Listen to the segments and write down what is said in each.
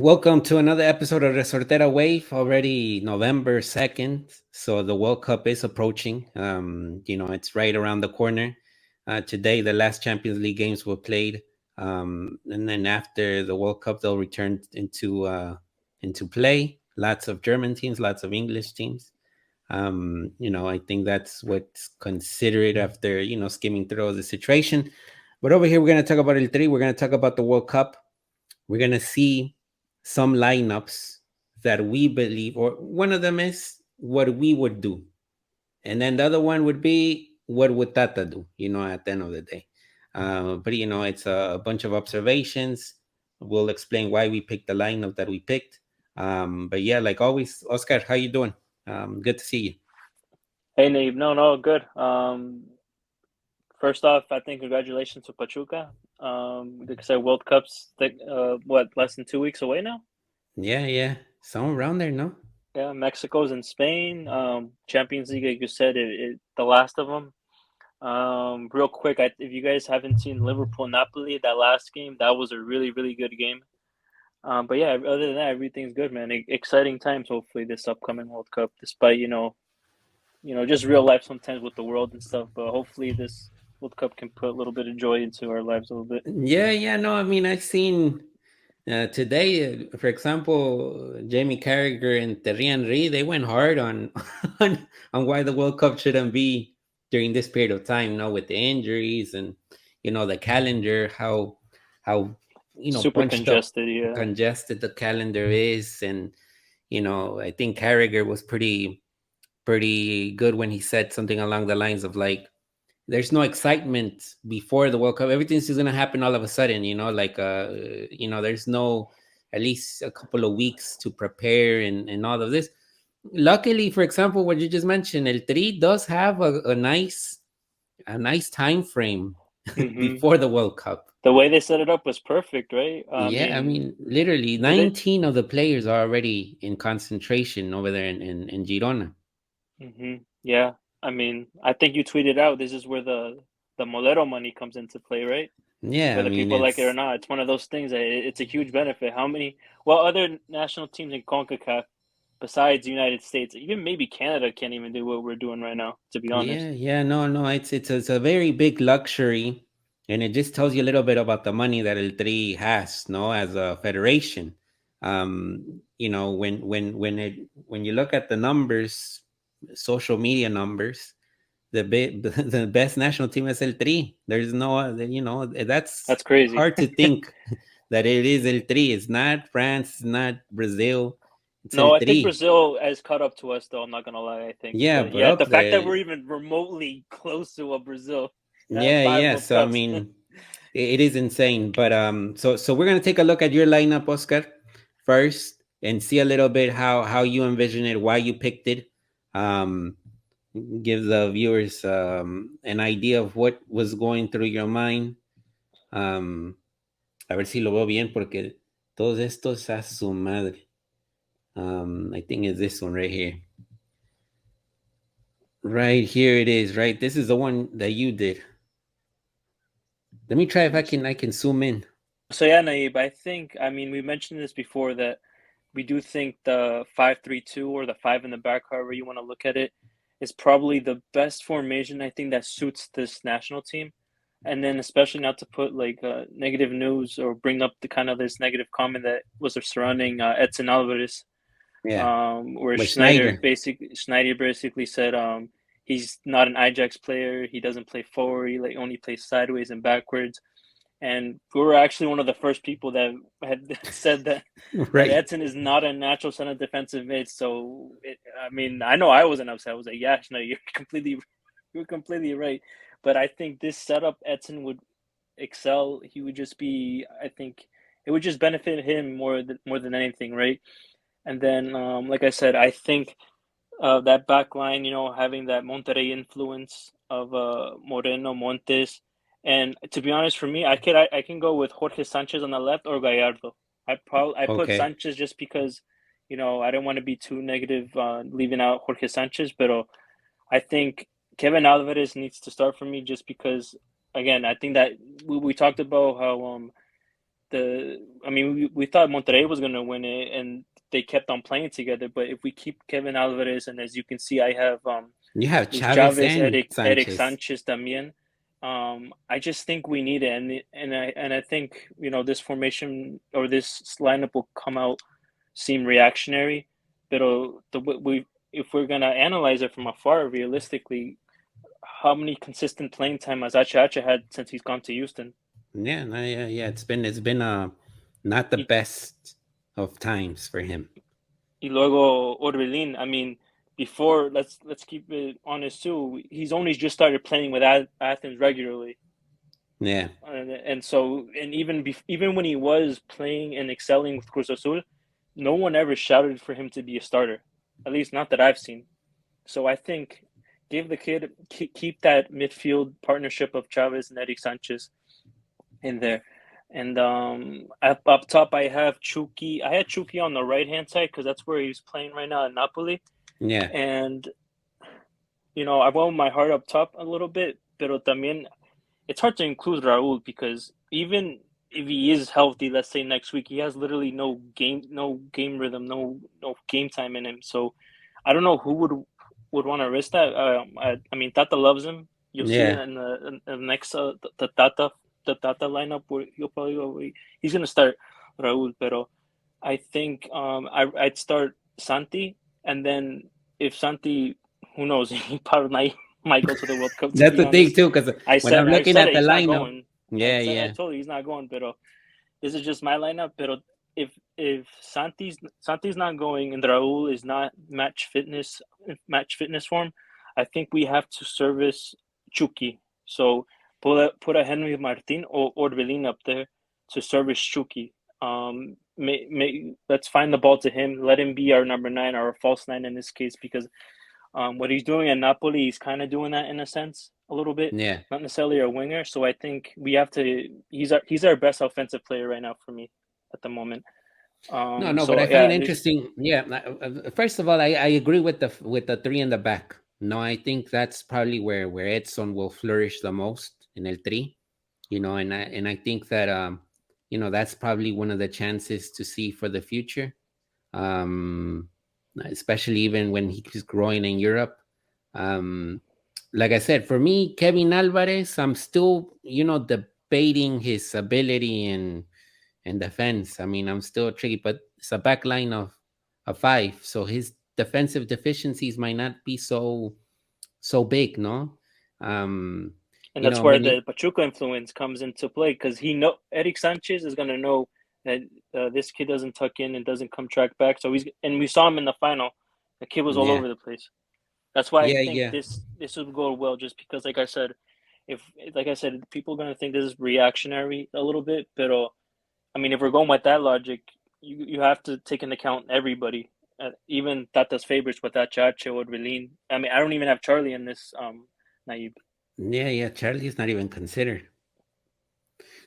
Welcome to another episode of Resortera Wave. Already November 2nd, so the World Cup is approaching. It's right around the corner. Today, the last Champions League games were played, and then after the World Cup, they'll return into play. Lots of German teams, lots of English teams. I think that's what's considered after skimming through the situation. But over here, we're going to talk about El Tri. We're going to talk about the World Cup. We're going to see some lineups that we believe, or one of them is what we would do. And then the other one would be what would Tata do, at the end of the day. But, it's a bunch of observations. We'll explain why we picked the lineup that we picked. But yeah, like always, Oscar, how you doing? Good to see you. Hey, Nayib. No, good. First off, I think congratulations to Pachuca. Like I said, World Cup's less than 2 weeks away now? Yeah. Somewhere around there, no? Yeah, Mexico's in Spain. Champions League, like you said, the last of them. Real quick, if you guys haven't seen Liverpool Napoli, that last game, that was a really, really good game. But yeah, other than that, everything's good, man. Exciting times, hopefully, this upcoming World Cup, despite, just real life sometimes with the world and stuff. But hopefully this World Cup can put a little bit of joy into our lives a little bit. Yeah, no, I mean, I've seen today, for example, Jamie Carragher and Thierry Henry, they went hard on, on why the World Cup shouldn't be during this period of time, with the injuries and the calendar, how Super bunched up, congested, yeah. congested the calendar is, and I think Carragher was pretty good when he said something along the lines of like, there's no excitement before the World Cup. Everything's just gonna happen all of a sudden, there's no at least a couple of weeks to prepare and all of this. Luckily, for example, what you just mentioned, El Tri does have a nice time frame hmm before the World Cup. The way they set it up was perfect, right? Yeah, I mean, literally did it? 19 of the players are already in concentration over there in Girona. Yeah, I think you tweeted out this is where the Molero money comes into play, right? Yeah, I Whether mean, people like it or it's not, it's one of those things that it's a huge benefit. Well, other national teams in CONCACAF besides the United States, even maybe Canada can't even do what we're doing right now, to be honest. yeah, no, it's a very big luxury, and it just tells you a little bit about the money that El Tri has, no, as a federation. When you look at the numbers, social media numbers, the best national team is El Tri. There's no, that's That's crazy. hard to think that it is El Tri. It's not France, it's not Brazil, it's El No, I think Tri. Brazil has caught up to us, though. I'm not gonna lie. I think, Yeah, but but yeah, up the fact that there. we're even remotely close to a Brazil that have five Yeah. World So I Cups. mean, it is insane. But so we're gonna take a look at your lineup, Oscar, first, and see a little bit how you envision it, why you picked it. Um, give the viewers an idea of what was going through your mind. Um, a ver si lo veo bien, porque todos estos a su madre. I think it's this one right here. Right here it is. Right, this is the one that you did. Let me try if I can zoom in. So yeah, Naib, we mentioned this before that we do think the 5-3-2 or the five in the back, however you want to look at it, is probably the best formation I think that suits this national team. And then especially not to put like negative news or bring up the kind of this negative comment that was surrounding Edson Alvarez, Yeah, where with Schneider. Schneider basically said he's not an Ajax player. He doesn't play forward. He like only plays sideways and backwards. And we were actually one of the first people that had said that Right. Edson is not a natural center defensive mid. So I know I wasn't upset. I was like, yeah, no, you're completely right. But I think this setup, Edson would excel. He would just be. I think it would just benefit him more than anything, right? And then, like I said, I think that back line, having that Monterrey influence of Moreno, Montes, and to be honest, for me, I can go with Jorge Sanchez on the left or Gallardo. I put Okay. Sanchez just because, I don't want to be too negative leaving out Jorge Sanchez, but I think Kevin Alvarez needs to start for me just because, again, I think that we talked about how I mean, we thought Monterrey was gonna win it, and they kept on playing together. But if we keep Kevin Alvarez, and as you can see, I have You have Luis Chavez Chavez, and Eric Sanchez. Sanchez también. I just think we need it, and I think this formation or this lineup will come out seem reactionary, but we if we're gonna analyze it from afar, realistically, how many consistent playing time has Acha had since he's gone to Houston? Yeah, no, yeah. It's been not the Y, best of times for him. y luego Orbelin, I mean, before let's keep it honest too. He's only just started playing with Athens regularly. Yeah, And so even when he was playing and excelling with Cruz Azul, no one ever shouted for him to be a starter, at least not that I've seen. So I think give the kid keep that midfield partnership of Chavez and Eric Sanchez in there. And up top, I have Chucky. I had Chucky on the right hand side because that's where he's playing right now at Napoli. yeah. And I went with my heart up top a little bit, pero también it's hard to include Raul because even if he is healthy, let's say next week, he has literally no game rhythm, no game time in him. So I don't know who would want to risk that. I mean, Tata loves him. You'll see it Yeah. in the next the Tata lineup where he'll probably go. He's gonna start Raul, pero I think I'd start Santi, and then if Santi, who knows, he probably might go to the World Cup. To That's be the thing honest, too, because I when said I'm I looking said at it. the He's not lineup, going. yeah, I yeah, told you he's not going. But this is just my lineup. But if Santi's not going and Raul is not match fitness form, I think we have to service Chucky. So put a Henry Martin or Orbelin up there to service Chucky. Let's find the ball to him. Let him be our number nine, our false nine in this case, because what he's doing at Napoli, he's kind of doing that in a sense, a little bit. yeah. Not necessarily a winger. So I think we have to. He's our best offensive player right now for me at the moment. No, no, but So I find yeah, it interesting. Yeah, first of all, I agree with the three in the back. No, I think that's probably where Edson will flourish the most in el three. And I think that that's probably one of the chances to see for the future. Um, Especially even when he's growing in Europe. Um, like I said, for me, Kevin Alvarez, I'm still debating his ability in defense. I mean, I'm still tricky, but it's a back line of five, so his defensive deficiencies might not be so big, no. Um, and that's where Many, the Pachuca influence comes into play because Eric Sanchez is gonna know that this kid doesn't tuck in and doesn't come track back. So we saw him in the final. The kid was all yeah, over the place. That's why I yeah, think yeah. this would go well, just because, if like I said, people are gonna think this is reactionary a little bit, but I mean, if we're going with that logic, you have to take into account everybody, even Tata's favorites with that Chache or Relin. I mean, I don't even have Charlie in this Nayib. Yeah, yeah, Charlie's not even considered.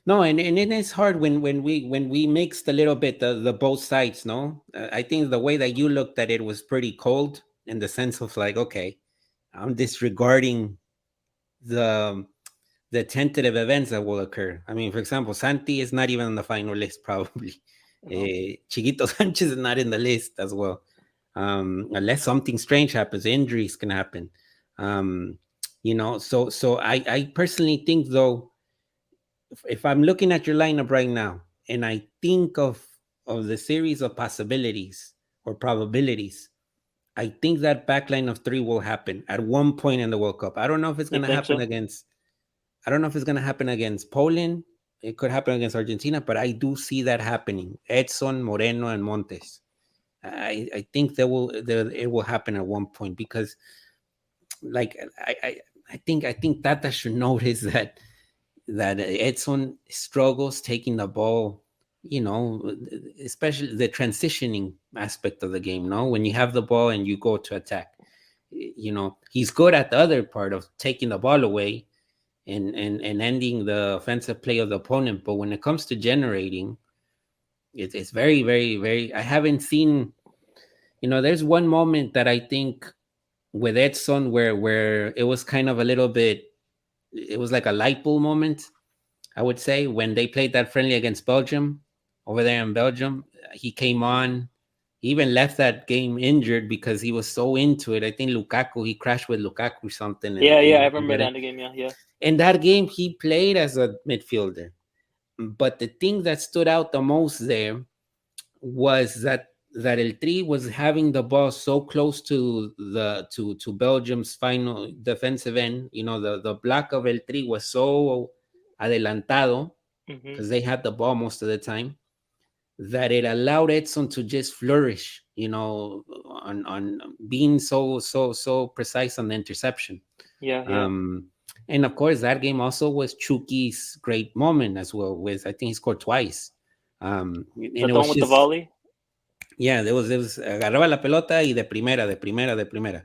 No, and it is hard when we mixed a little bit the both sides. No, I think the way that you looked at it was pretty cold in the sense of like, okay, I'm disregarding the the tentative events that will occur. I mean, for example, Santi is not even on the final list, probably. No, Chiquito Sanchez is not in the list as well. Unless something strange happens, injuries can happen. Um, so I personally think though, if I'm looking at your lineup right now and I think of the series of possibilities or probabilities, I think that backline of three will happen at one point in the World Cup. I don't know if it's you gonna think happen so? against I don't know if it's gonna happen against Poland. It could happen against Argentina, but I do see that happening. Edson, Moreno, and Montes. I think it will happen at one point because, like, I think Tata should notice that Edson struggles taking the ball. Especially the transitioning aspect of the game. No, when you have the ball and you go to attack, he's good at the other part of taking the ball away and ending the offensive play of the opponent. But when it comes to generating, it's very, very, very. I haven't seen. There's one moment that I think with Edson where it was kind of a little bit. It was like a light bulb moment. I would say, when they played that friendly against Belgium over there in Belgium. He came on. He even left that game injured because he was so into it. I think Lukaku, he crashed with Lukaku or something, Yeah, yeah, I and remember that in the game. Yeah, yeah. in that game he played as a midfielder. But the thing that stood out the most there was that El Tri was having the ball so close to to Belgium's final defensive end. The block of El Tri was so adelantado Hmm. because they had the ball most of the time, that it allowed Edson to just flourish, on being so precise on the interception. Yeah, yeah. Um, and of course, that game also was Chuki's great moment as well. With, I think, he scored twice. Is And that it the one was with the just, volley? yeah, there was agarraba la pelota y de primera, de primera, de primera.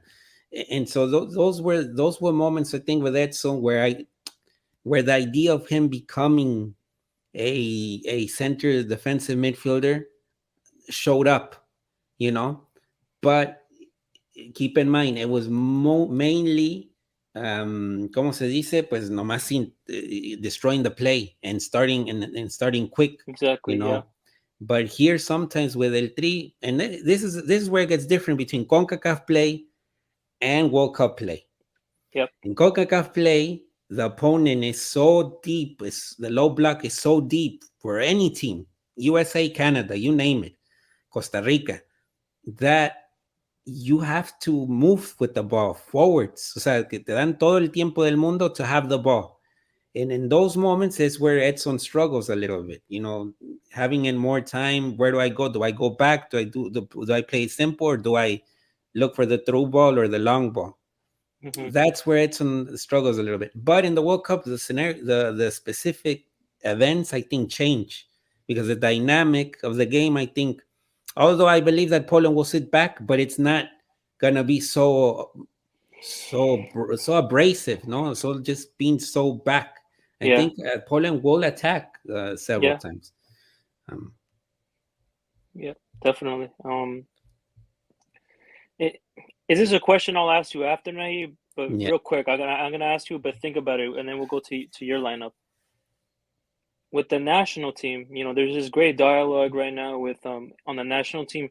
And so those were moments, I think, with Edson, where the idea of him becoming a center defensive midfielder showed up, you know. But keep in mind, it was mainly, ¿cómo se dice? Pues nomás destroying the play and starting quick, you Exactly. Yeah. know. But here, sometimes with El Tri, and this is where it gets different between CONCACAF play and World Cup play. Yep. In CONCACAF play, the opponent is so deep, the low block is so deep for any team, USA, Canada, you name it, Costa Rica, that you have to move with the ball forwards. O sea, que te dan todo el tiempo del mundo to have the ball. And in those moments is where Edson struggles a little bit, having in more time. Where do I go? Do I go back? Do I play simple, or do I look for the through ball or the long ball? Hmm. That's where Edson struggles a little bit. But in the World Cup, the scenario, the specific events, I think, change, because the dynamic of the game, I think, although I believe that Poland will sit back, but it's not gonna be so abrasive, no? So just being so back. I Yeah. think Poland will attack several Yeah. times. Um, Yeah. Definitely. It, is this a question I'll ask you after, Nayib? But yeah, real quick, I'm gonna ask you, but think about it, and then we'll go to your lineup with the national team. There's this great dialogue right now with on the national team.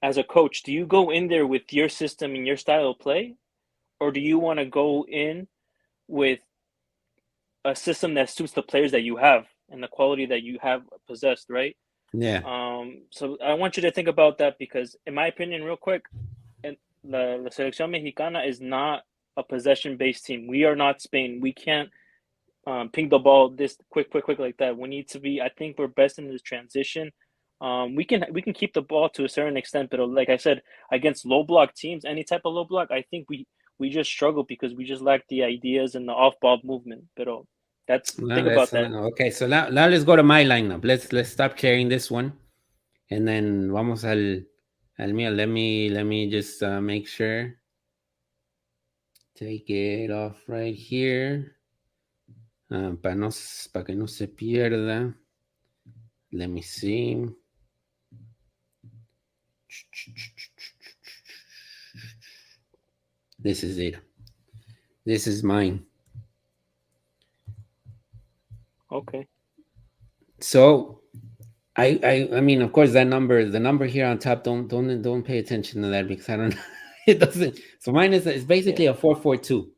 As a coach, do you go in there with your system and your style of play, or do you want to go in with a system that suits the players that you have and the quality that you have possessed, right? yeah, So I want you to think about that because, in my opinion, real quick, and la selección mexicana is not a possession-based team. We are not Spain. We can't ping the ball this quick like that. We need to be. I think we're best in this transition. We can keep the ball to a certain extent, but like I said, against low block teams, any type of low block, I think we just struggle because we just lack the ideas and the off ball movement. But that's no, think that's about that. okay. So now let's go to my lineup. Let's stop sharing this one, and then vamos al mío. Let me just make sure. Take it off right here. Para no, para que no se pierda. Let me see. This is it. This is mine. Okay. So I mean, of course, the number here on top, don't pay attention to that, because I don't. It doesn't. So mine is, it's Yeah. basically a 4-4-2.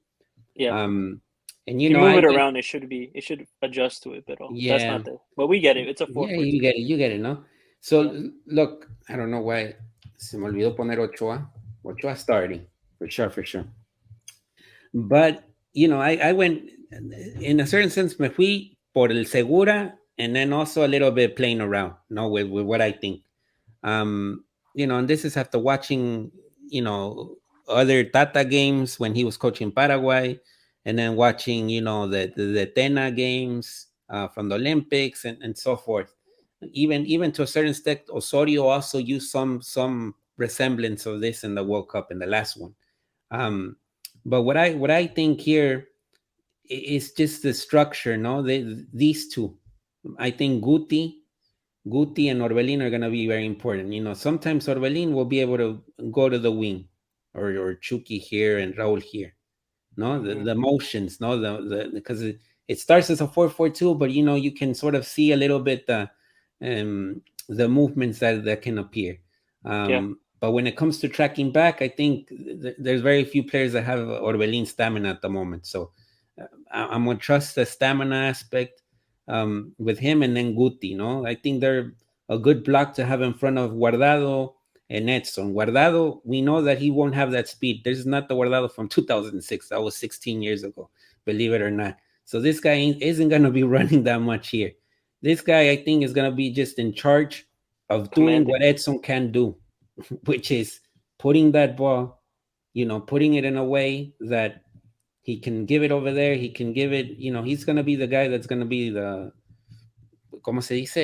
Yeah. Um, and If you I move it went. around, it should adjust to it, but that's Yeah, not the. But we get it. It's a four yeah, four you two. get it, no. So Yeah. look, I don't know why se me olvidó poner Ochoa starting, for sure, for sure. But I went, in a certain sense, me fui por el segura, and then also a little bit playing around, with what I think. Um, and this is after watching, other Tata games when he was coaching Paraguay, and then watching, the Tena games from the Olympics, and so forth. Even to a certain extent, Osorio also used some resemblance of this in the World Cup, in the last one. Um, but what I think here is just the structure, no? These two, I think Guti and Orbelin are going to be very important. Sometimes Orbelin will be able to go to the wing, or Chucky here and Raul here. No, Hmm. the motions, no, because it starts as a 4-4-2, but you can sort of see a little bit the movements that can appear. Yeah. But when it comes to tracking back, I think there's very few players that have Orbelin stamina at the moment. So I'm gonna trust the stamina aspect with him, and then Guti. No, I think they're a good block to have in front of Guardado and Edson. Guardado, we know that he won't have that speed. This is not the Guardado from 2006. That was 16 years ago, believe it or not. So this guy isn't going to be running that much here. This guy, I think, is going to be just in charge of doing Commanding. what Edson can do, which is putting that ball, putting it in a way that he can give it over there. He can give it, he's going to be the guy that's going to be ¿cómo se dice?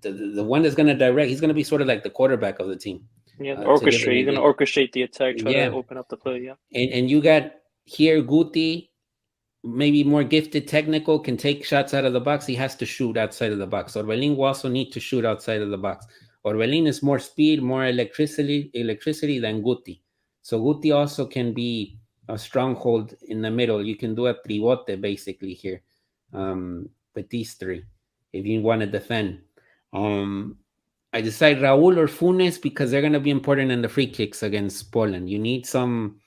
The one that's going to direct. He's going to be sort of like the quarterback of the team. Yeah, To give an orchestrate. He's gonna idea. orchestrate the attack, try to Yeah. open up the play. Yeah. And you got here Guti, maybe more gifted technical, can take shots out of the box. He has to shoot outside of the box. Orbelin will also need to shoot outside of the box. Orbelin is more speed, more electricity than Guti. So Guti also can be a stronghold in the middle. You can do a tribote basically here with these three if you want to defend. I decide Raul or Funes because they're going to be important in the free kicks against Poland. You need some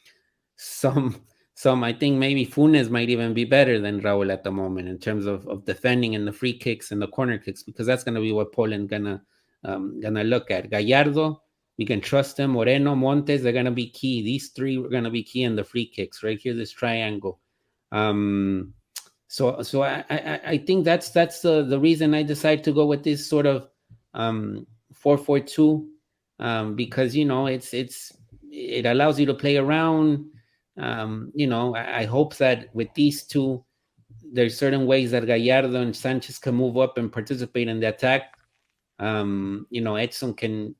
I think maybe Funes might even be better than Raul at the moment in terms of defending in the free kicks and the corner kicks, because that's going to be what Poland gonna look at. Gallardo, we can trust him. Moreno, Montes, they're going to be key. These three are going to be key in the free kicks right here, this triangle. So I think that's the reason I decided to go with this sort of 4-4-2, because it allows you to play around. I hope that with these two, there's certain ways that Gallardo and Sanchez can move up and participate in the attack. Edson can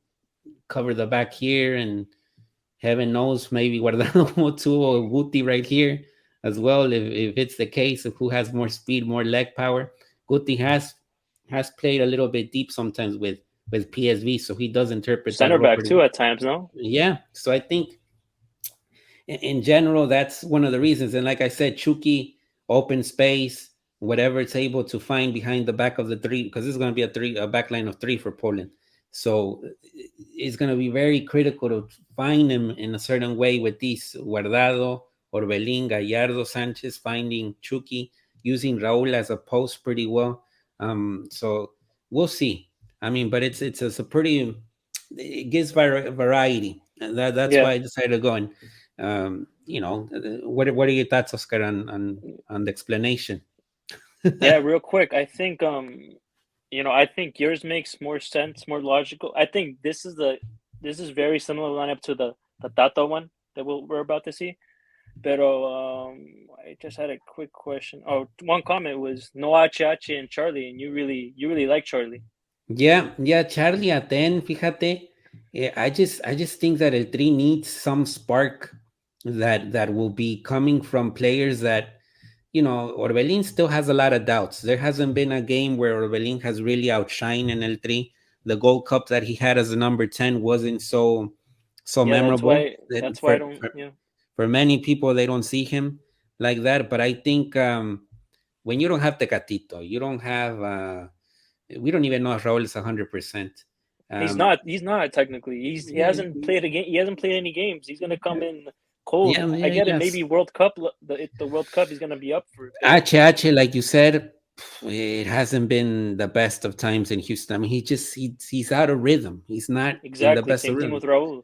cover the back here, and heaven knows maybe Guardado too, or Guti right here as well, if it's the case of who has more speed, more leg power. Guti has played a little bit deep sometimes with PSV, so he does interpret that Center role back pretty too well. at times. No. Yeah, so I think in general, that's one of the reasons. And like I said, Chucky, open space, whatever it's able to find behind the back of the three, because this is going to be a back line of three for Poland. So it's going to be very critical to find him in a certain way with these Guardado, Orbelin, Gallardo, Sanchez, finding Chucky, using Raul as a post pretty well. So we'll see. I mean, but it's a pretty, it gives variety. That's Yeah. why I decided to go. And what are your thoughts, Oscar, on the explanation? Yeah. Real quick, I think I think yours makes more sense, more logical. I think this is very similar lineup to the Tata one that we're about to see. Pero I just had a quick question. Oh, one comment was no H and Charlie, and you really like Charlie. Yeah, Charlie at 10, fíjate. I just think that El Tri needs some spark that will be coming from players that, Orbelin still has a lot of doubts. There hasn't been a game where Orbelin has really outshined in El Tri. The Gold Cup that he had as a number 10 wasn't so Yeah, that's memorable. why That that's why I don't. Yeah, for many people, they don't see him like that. But I think when you don't have Tecatito, you don't have. We don't even know if Raul is 100%. he's Um, not. He's not technically. He hasn't played a game. He hasn't played any games. He's gonna come in cold. yeah, I yeah, get it. yes. Maybe World Cup. The World Cup he's gonna be up for it. But HH, like you said, it hasn't been the best of times in Houston. I mean, he's out of rhythm. He's not in the exactly best of same thing rhythm. with Raul.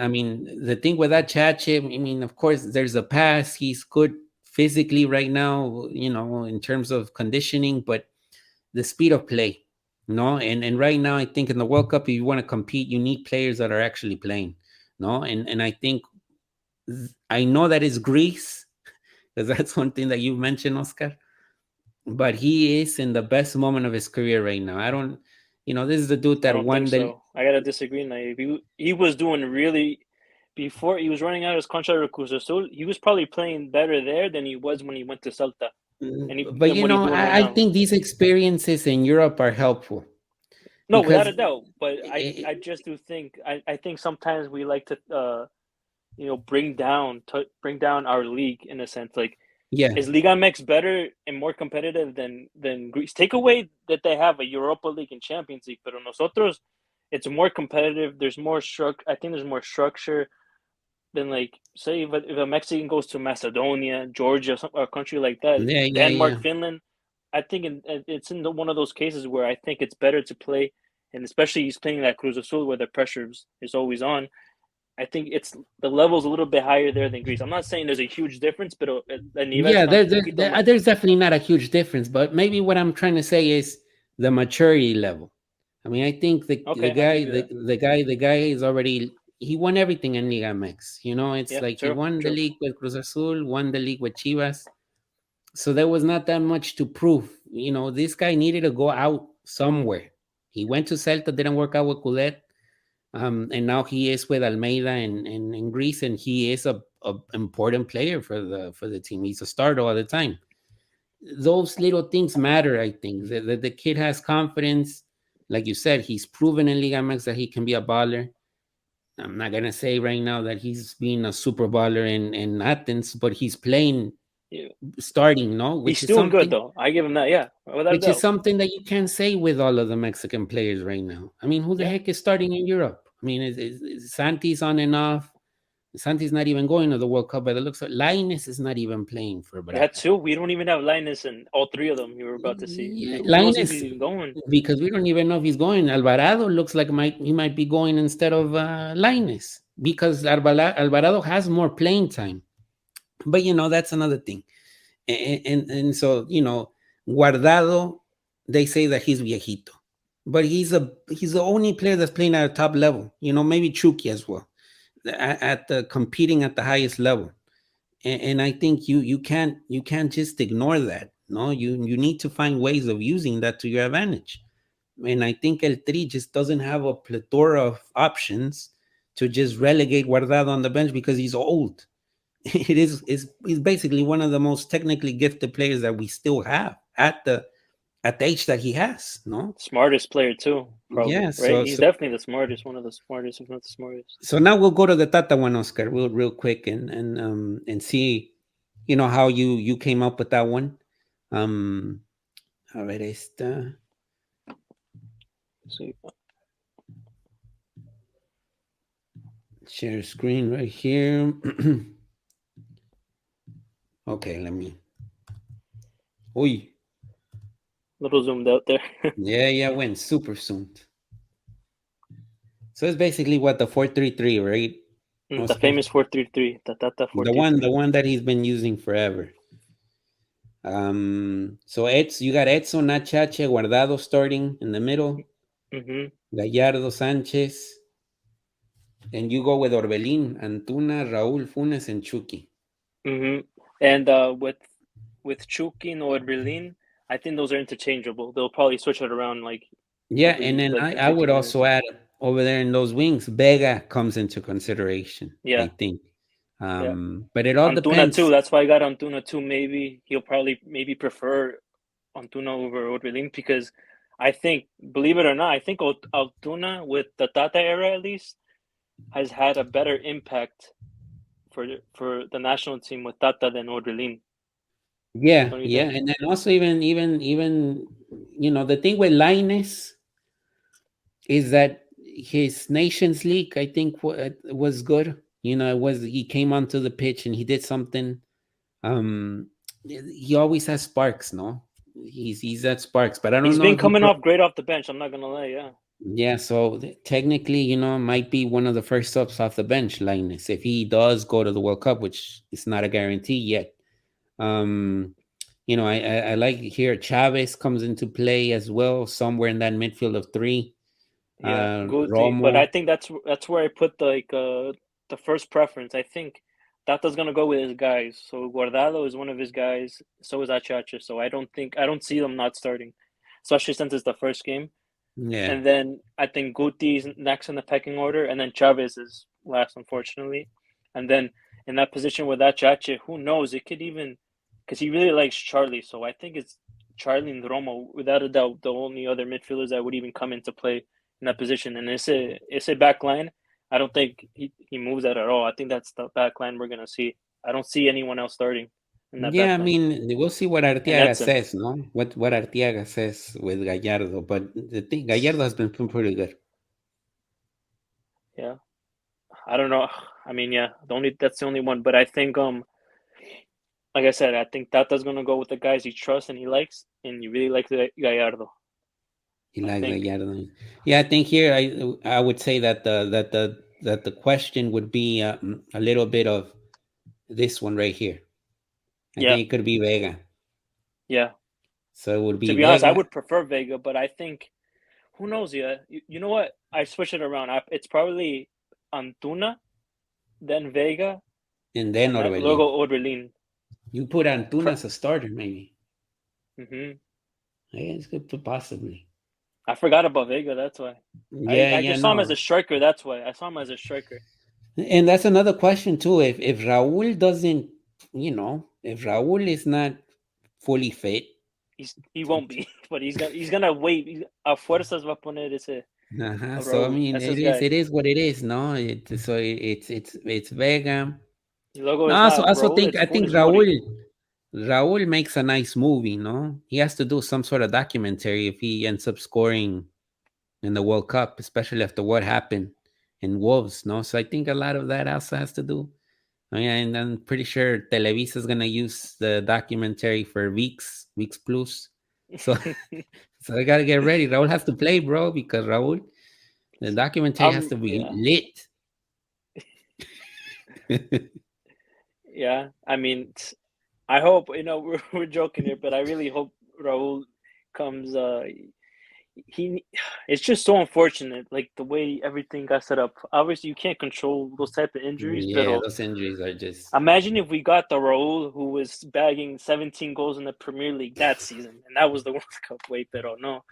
I mean, the thing with HH, I mean, of course, there's a pass. He's good physically right now, in terms of conditioning, but the speed of play, no. And right now, I think in the World Cup, if you want to compete, you need players that are actually playing, no. And I think I know that it's Greece, because that's one thing that you mentioned, Oscar. But he is in the best moment of his career right now. I don't, this is the dude I that don't think won the. so. I gotta disagree. Naive. He was doing really before he was running out his contract with Cruz Azul. He was probably playing better there than he was when he went to Celta, But and what he's doing right I now. think these experiences in Europe are helpful No, without because a doubt. But I just do think I think sometimes we like to bring down our league in a sense. Like Yeah, Is Liga MX better and more competitive than Greece? Take away that they have a Europa League and Champions League, but nosotros, it's more competitive. There's more I think there's more structure than like say if a Mexican goes to Macedonia, Georgia, a country like that, yeah, yeah, Denmark, yeah. Finland. I think it's in one of those cases where I think it's better to play, and especially he's playing that Cruz Azul where the pressure is always on. I think it's the level's a little bit higher there than Greece. I'm not saying there's a huge difference, pero el nivel Yeah, está un poquito más. there's definitely not a huge difference, but maybe what I'm trying to say is the maturity level. I mean, I think Okay, I give you that. the guy is already he won everything in Liga MX. You know, it's Yeah, like he true, won the true. league with Cruz Azul, won the league with Chivas. So there was not that much to prove. You know, this guy needed to go out somewhere. He went to Celta, didn't work out with Coudet, and now he is with Almeida in Greece, and he is a important player for the team. He's a starter all the time. Those little things matter, I think. The kid has confidence. Like you said, he's proven in Liga MX that he can be a baller. I'm not gonna say right now that he's being a super baller in Athens, but he's playing Yeah. starting, no, He's doing good though. I give him that. Yeah, without a which is doubt. something that you can't say with all of the Mexican players right now. I mean, who the Yeah, heck is starting in Europe? I mean, is Santi's on and off? Santi's not even going to the World Cup, but it looks like Linus is not even playing for that Braga. too. We don't even have Linus and all three of them. You were about to see. Yeah, Who knows if Linus, he's even going? because we don't even know if he's going. Alvarado looks like he might be going instead of Linus because Alvarado has more playing time. But you know that's another thing. And so you know, Guardado, they say that he's viejito, but he's the only player that's playing at a top level. You know, maybe Chucky as well at the competing at the highest level. And I think you can't just ignore that. No, you need to find ways of using that to your advantage. And I think El Tri just doesn't have a plethora of options to just relegate Guardado on the bench because he's old. It is he's basically one of the most technically gifted players that we still have at the age that he has. No, Smartest player too, probably. yeah. Right? So He's so definitely the smartest. One of the smartest, if not the smartest. so now we'll go to the Tata one, Oscar, real quick, and see, you know, how you came up with that one. Um, a ver esta So share screen right here. Okay, let me. Uy, little zoomed out there. yeah, went super soon. So it's basically what the 4-3-3, right, The Oscar? famous 4-3-3. Tata The 4-3-3. one that he's been using forever. So you got Edson, Nachache, Guardado starting in the middle, Mm-hmm. Gallardo, Sanchez, and you go with Orbelín, Antuna, Raúl, Funes, and Chucky. Mm-hmm. And with Chukin or Berlin, I think those are interchangeable. They'll probably switch it around like Yeah, and then I every would 2 minutes. also add over there in those wings, Vega comes into consideration, I Yeah, think. yeah. But it all Antuna too. depends. That's why I got Antuna too. Maybe he'll probably maybe prefer Antuna over Orbelin because I think, believe it or not, I think Antuna with the Tata era at least has had a better impact for the national team with Tata than Orbelin. Yeah, Don't you yeah, think? and then also even you know the thing with Linus is that his Nations League, I think, was good. You know, it was he came onto the pitch and he did something. Um, he always has sparks, no? He's at sparks, but I don't He's know been if you. coming off great off the bench. I'm not gonna lie. Yeah, Yeah, so technically, you know, might be one of the first subs off the bench, Linus, if he does go to the World Cup, which is not a guarantee yet. Um, you know, I like here Chavez comes into play as well, somewhere in that midfield of three. yeah, Guti. But I Romo, think that's where I put the first preference. I think Tata's gonna go with his guys. So Guardado is one of his guys. So is Achacha. So I don't see them not starting, especially since it's the first game. yeah, And then I think Guti's next in the pecking order, and then Chavez is last, unfortunately. And then in that position with Achache, who knows? It could even because he really likes Charlie. So I think it's Charlie and Romo, without a doubt, the only other midfielders that would even come into play in that position. And it's a back line. I don't think he moves that at all. I think that's the back line we're gonna see. I don't see anyone else starting. in that Yeah, I back line. mean, we'll see what And Arteaga Edson, says, no? What Arteaga says with Gallardo, but the thing, Gallardo has been pretty good. yeah, I don't know. I mean, yeah, the only that's the only one. But I think like I said, I think Tata's gonna go with the guys he trusts and he likes, and you really like the Gallardo. He I likes think. Gallardo. Yeah, I think here I would say that the question would be a little bit of this one right here. I Yeah, think it could be Vega. yeah. So it would To be be honest, I Vega would prefer Vega, but I think who knows? Yeah, you know what? I switch it around. It's probably Antuna, then Vega, and then and then Orbelin. luego Orbelin. You put Antuna Pro- as a starter, maybe. hmm Yeah, it's good, possibly. I forgot about Vega. That's why. Yeah, I yeah, just saw him as a no. striker. That's why I saw him as a striker. And that's another question too. If Raul doesn't, if Raul is not fully fit, He won't be, but he's gonna wait. A fuerzas va a poner ese uh-huh. a So I Raúl. mean, That's it his is guy. it is what it is, no? It's Vega. Y luego No, it's I not also Raúl. think It's I think Funes Mori. Raul makes a nice movie, no? He has to do some sort of documentary if he ends up scoring in the World Cup, especially after what happened in Wolves, no? So I think a lot of that also has to do. I mean, and I'm pretty sure Televisa is gonna use the documentary for weeks plus. So so I gotta get ready. Raul has to play, bro, because Raul, the documentary has to be Yeah, lit. yeah. I mean, I hope we're joking here, but I really hope Raúl comes. He it's just so unfortunate, like the way everything got set up. Obviously, you can't control those type of injuries, but Yeah, those injuries are just imagine if we got the Raúl who was bagging 17 goals in the Premier League that season, and that was the World Cup. Wait, pero no,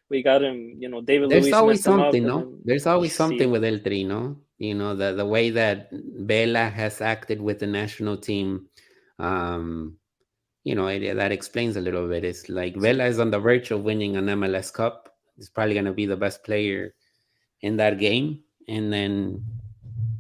we got him. David there's Luiz always messed him up, something, and no? then There's you always something see, with El Tri, no? The way that Vela has acted with the national team, um, that explains a little bit. It's like see. Vela is on the verge of winning an MLS Cup. He's probably gonna be the best player in that game, and then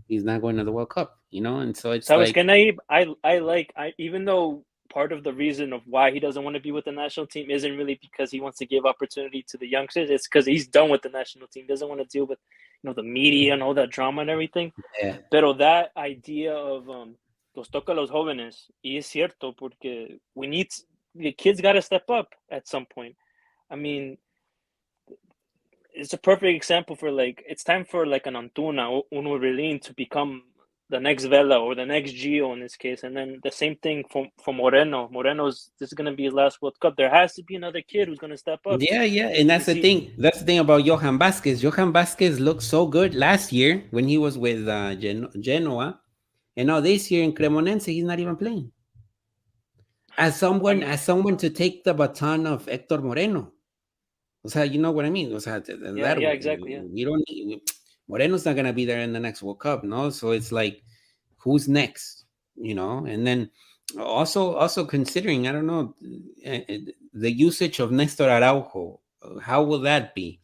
he's not going to the World Cup, and so it's Sabes like, que Nayib, I even though part of the reason of why he doesn't want to be with the national team isn't really because he wants to give opportunity to the youngsters. It's because he's done with the national team. Doesn't want to deal with the media and all that drama and everything. yeah. Pero that idea of los toca a los jóvenes, y es cierto porque the kids got to step up at some point. I mean, it's a perfect example for like it's time for like an Antuna or un Orbelin to become the next Vela or the next Gio in this case, and then the same thing for Moreno. Moreno's this is gonna be his last World Cup. There has to be another kid who's gonna step up. Yeah, yeah, and that's Is the he? thing. That's the thing about Johan Vasquez. Johan Vasquez looked so good last year when he was with Genoa, and now this year in Cremonense, he's not even playing. As I someone, mean, as someone to take the baton of Hector Moreno. O sea, you know what I mean? O sea, yeah, that yeah, way. exactly, yeah. We don't need, Moreno's not gonna be there in the next World Cup, no. So it's like, who's next? And then also considering, I don't know, the usage of Nestor Araujo. How will that be?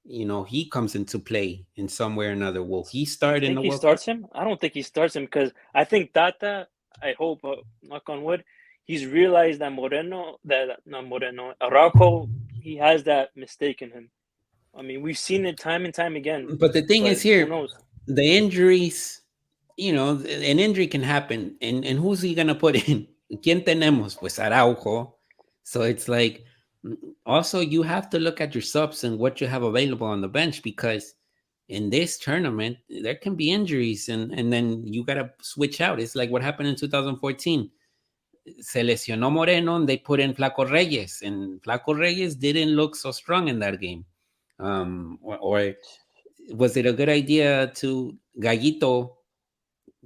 He comes into play in some way or another. Will he You start in think the he World Cup? starts him? I don't think he starts him because I think Tata. I hope, knock on wood, he's realized that not Moreno, Araujo, he has that mistake in him. I mean, we've seen it time and time again, But the thing is but who here, knows? the injuries, an injury can happen. And who's he going to put in? ¿Quién tenemos? Pues Araujo. So it's like, also, you have to look at your subs and what you have available on the bench because in this tournament, there can be injuries and then you got to switch out. It's like what happened in 2014. Se lesionó Moreno and they put in Flaco Reyes, and Flaco Reyes didn't look so strong in that game. Or was it a good idea to Gallito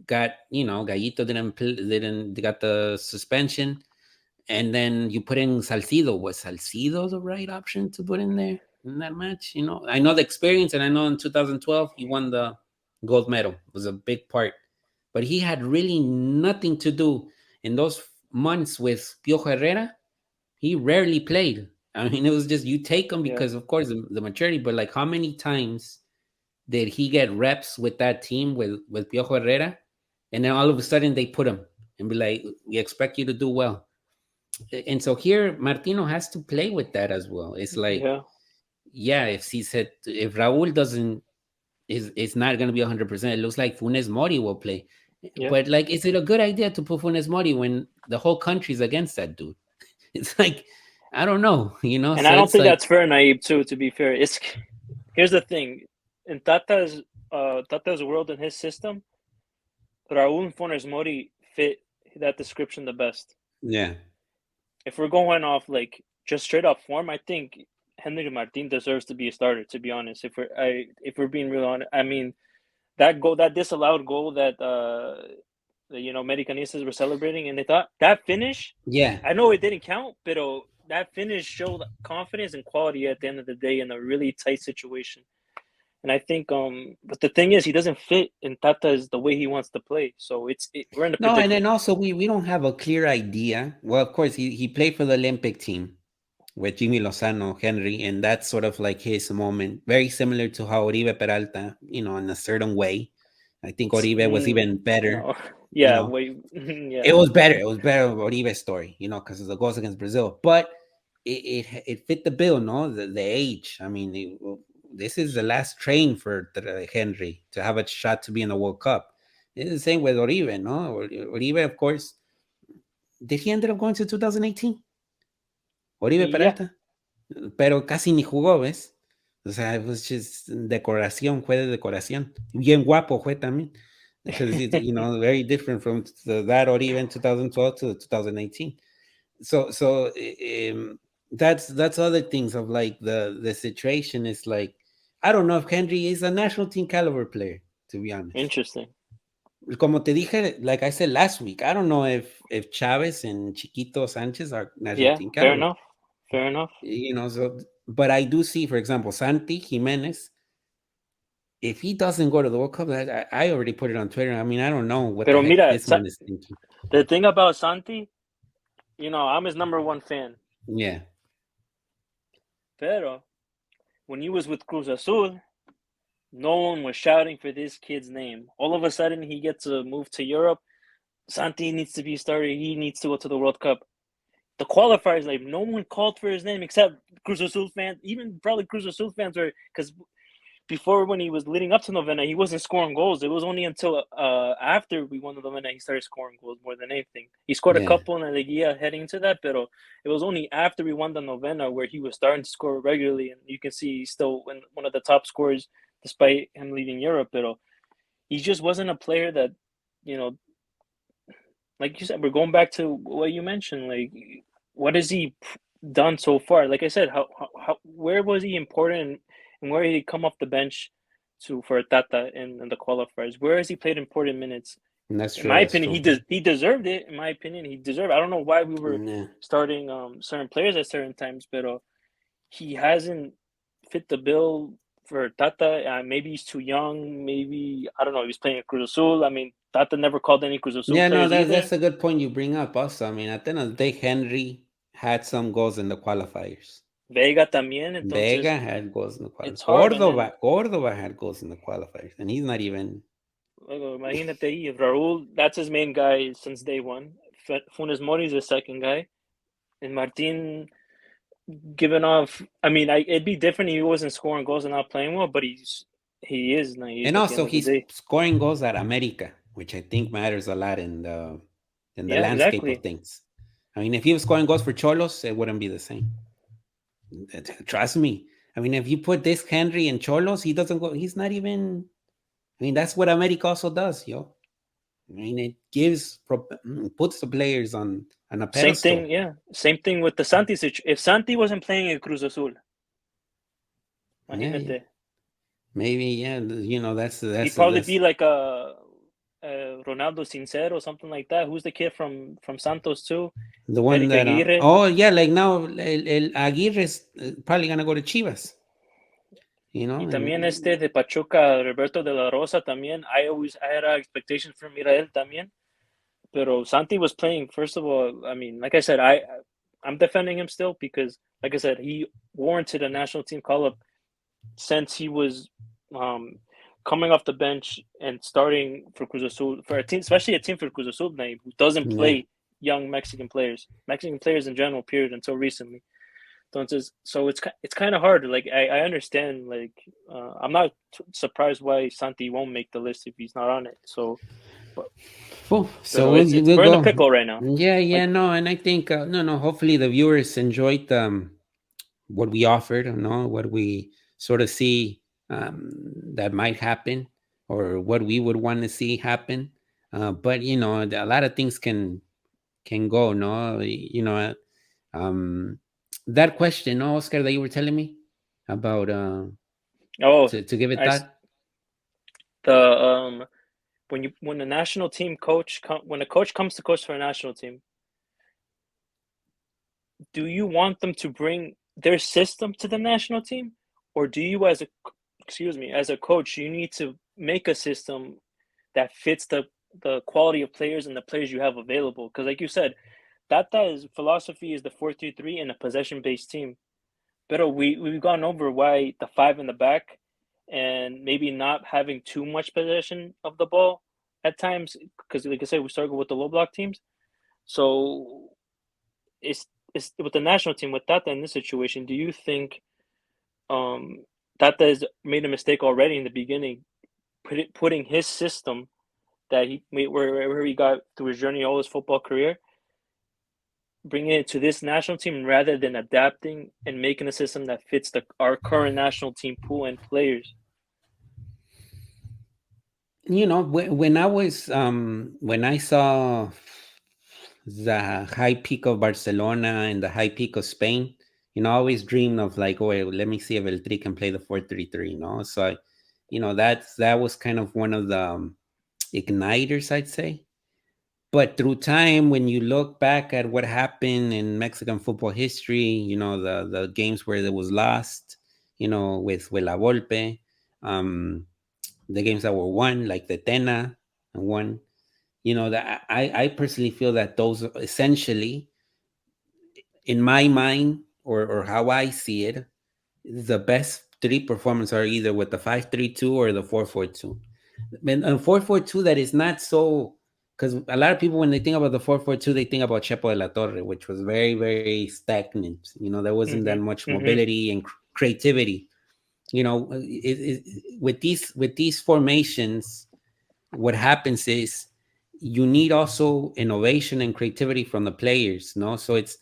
Gallito didn't got the suspension, and then you put in Salcido. Was Salcido the right option to put in there in that match? I know the experience, and I know in 2012 he won the gold medal. It was a big part, but he had really nothing to do in those months with Piojo Herrera. He rarely played. I mean, it was just you take him Yeah, because, of course, the maturity. But like, how many times did he get reps with that team with Piojo Herrera, and then all of a sudden they put him and be like, we expect you to do well. And so here, Martino has to play with that as well. It's like, Yeah, yeah, if Raul doesn't is not going to be 100%, it looks like Funes Mori will play. yeah. But like, is it a good idea to put Funes Mori when the whole country's against that dude? It's like, I don't know, And I So don't it's think like, that's fair, Nayib. Too, to be fair, it's here's the thing: in Tata's world and his system, Raúl and Funes Mori fit that description the best. yeah, If we're going off like just straight up form, I think Henry Martin deserves to be a starter. To be honest, if we're being real honest, I mean that goal, that disallowed goal that Americanistas were celebrating, and they thought that finish. yeah. I know it didn't count, but that finish showed confidence and quality at the end of the day in a really tight situation. And I think, but the thing is, he doesn't fit in Tata's the way he wants to play. So we're in a No, and then predicament. also we don't have a clear idea. Well, of course, he played for the Olympic team with Jimmy Lozano, Henry, and that's sort of like his moment. Very similar to how Oribe Peralta, in a certain way. I think Oribe was even better, No, you yeah, know. wait, yeah, It was better. It was better of Oribe's story, because of the goals against Brazil. But it fit the bill, no? The age. I mean, this is the last train for Henry to have a shot to be in the World Cup. It's the same with Oribe, no? Oribe, of course, did he end up going to 2018? Oribe yeah, Peralta, pero casi ni jugó, ¿ves? O sea, it was just decoración, fue de decoración. Bien guapo fue también. Because, very different from that Oribe in 2012 to 2018. So that's other things of like the situation is like, I don't know if Henry is a national team caliber player, to be honest. interesting. Como te dije, like I said last week, I don't know if Chavez and Chiquito Sanchez are national Yeah, team fair caliber. enough, fair enough. So but I do see, for example, Santi Jimenez. If he doesn't go to the World Cup, I already put it on Twitter. I mean, I don't know what the Pero heck mira, this man is thinking. the thing about Santi, I'm his number one fan. Yeah. Pero when he was with Cruz Azul, no one was shouting for this kid's name. All of a sudden, he gets a move to Europe. Santi needs to be started. He needs to go to the World Cup. The qualifiers, like no one called for his name except Cruz Azul fans. Even probably Cruz Azul fans were, because before, when he was leading up to Novena, he wasn't scoring goals. It was only until after we won the Novena he started scoring goals more than anything. He scored a Yeah. couple in the Liguilla heading into that, but it was only after we won the Novena where he was starting to score regularly, and you can see he's still one of the top scorers despite him leaving Europe. But he just wasn't a player that, you know, like you said, we're going back to what you mentioned. Like, what has he done so far? Like I said, where was he important, and where did he come off the bench for Tata in the qualifiers? Where has he played important minutes? That's In true. my That's opinion, true. he deserved it. In my opinion, he deserved. I don't know why we were Yeah. starting certain players at certain times, but he hasn't fit the bill for Tata. Maybe he's too young. Maybe I don't know. He was playing at Cruz Azul. I mean, Tata never called any Cruz Azul Yeah, no, players that's either. a good point you bring up also. I mean, at the end of the day, Henry had some goals in the qualifiers. Vega también. Entonces Vega had goals in the it's qualifiers. hard. And then Cordova had goals in the qualifiers, and he's not even. imagínate ahí, Raúl, that's his main guy since day one. Funes Mori is the second guy, and Martin giving off. I mean, it'd be different if he wasn't scoring goals and not playing well, but he is naive And at the also, end of the he's day. scoring goals at America, which I think matters a lot in the Yeah, landscape of exactly. things. I mean, if he was scoring goals for Cholos, it wouldn't be the same. Trust me. I mean, if you put this Henry in Cholos, he doesn't go. He's not even. I mean, that's what America also does, yo. I mean, it puts the players on a Same thing. pedestal. Yeah, same thing with the Santi situation. If Santi wasn't playing at Cruz Azul, Yeah, yeah. imagínate, Maybe, yeah. That's he'd that's probably that's be like a Ronaldo Sincero, something like that. Who's the kid from Santos too? the one Eric that. Aguirre. Oh yeah, like now, El Aguirre is probably gonna go to Chivas. Y también And de Pachuca, Roberto de la Rosa también. I had expectations from él también. Pero Santi was playing, first of all, I mean, like I said, I'm defending him still because, like I said, he warranted a national team call up since he was um, coming off the bench and starting for Cruz Azul for a team, especially a team for Cruz Azul name who doesn't Yeah. play young Mexican players in general, period, until recently. Entonces, so it's kind of hard. Like I understand. Like I'm not surprised why Santi won't make the list if he's not on it. So, but Oh, so pero we'll, it's we'll we're in the go. pickle right now. Yeah, Like yeah, no, and I think no, hopefully the viewers enjoyed what we offered, what we sort of see that might happen, or what we would want to see happen. But a lot of things can go, no, um, that question, no, Oscar, that you were telling me about oh, to give it I thought. the when a national team when a coach comes to coach for a national team, do you want them to bring their system to the national team, or do you as a coach you need to make a system that fits the quality of players and the players you have available? Because like you said, that philosophy is the 4-3-3 and a possession based team. But we've gone over why the five in the back and maybe not having too much possession of the ball at times, because like I said, we struggle with the low block teams. So it's with the national team with Tata in this situation. Do you think Tata has made a mistake already in the beginning, putting his system that he made where he got through his journey all his football career, bringing it to this national team rather than adapting and making a system that fits our current national team pool and players? When I saw the high peak of Barcelona and the high peak of Spain, I always dreamed of like, oh, let me see if El Tri can play the 4-3-3, so that was kind of one of the igniters, I'd say. But through time, when you look back at what happened in Mexican football history, the games where it was lost, with La Volpe, um, the games that were won, like the Tena won, that I personally feel that those essentially, in my mind, or how I see it, the best three performances are either with the 5-3-2 or the 4-4-2. And 4-4-2 that is not so, because a lot of people, when they think about the 4-4-2, they think about Chepo de la Torre, which was very, very stagnant. There wasn't that Mm-hmm. much Mm-hmm. mobility and creativity. With these formations, what happens is you need also innovation and creativity from the players. No, so it's